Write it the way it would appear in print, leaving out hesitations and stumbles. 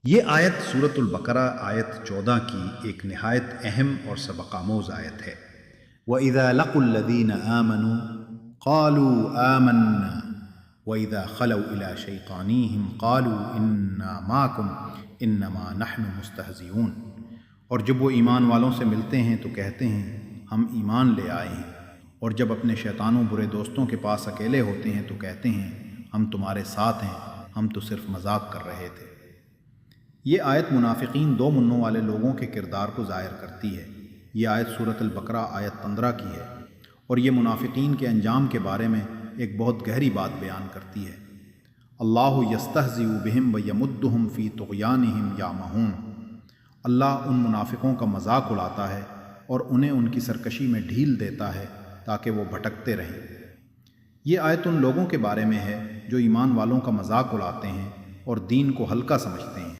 یہ آیت سورۃ البقرہ آیت 14 کی ایک نہایت اہم اور سبق آموز آیت ہے۔ وَإِذَا لَقُوا الَّذِينَ آمَنُوا قَالُوا آمَنَّا وَإِذَا خَلَوْا إِلَى شَيْطَانِهِمْ قَالُوا إِنَّا مَعَكُمْ إِنَّمَا نَحْنُ مُسْتَهْزِئُونَ۔ اور جب وہ ایمان والوں سے ملتے ہیں تو کہتے ہیں ہم ایمان لے آئے ہیں، اور جب اپنے شیطانوں برے دوستوں کے پاس اکیلے ہوتے ہیں تو کہتے ہیں ہم تمہارے ساتھ ہیں، ہم تو صرف مذاق کر رہے تھے۔ یہ آیت منافقین دو منوں والے لوگوں کے کردار کو ظاہر کرتی ہے۔ یہ آیت سورۃ البقرہ آیت 15 کی ہے، اور یہ منافقین کے انجام کے بارے میں ایک بہت گہری بات بیان کرتی ہے۔ اللہ یستہزئ بہم ویمدہم فی طغیانہم یعمہون۔ اللہ ان منافقوں کا مذاق اڑاتا ہے اور انہیں ان کی سرکشی میں ڈھیل دیتا ہے تاکہ وہ بھٹکتے رہیں۔ یہ آیت ان لوگوں کے بارے میں ہے جو ایمان والوں کا مذاق اڑاتے ہیں اور دین کو ہلکا سمجھتے ہیں۔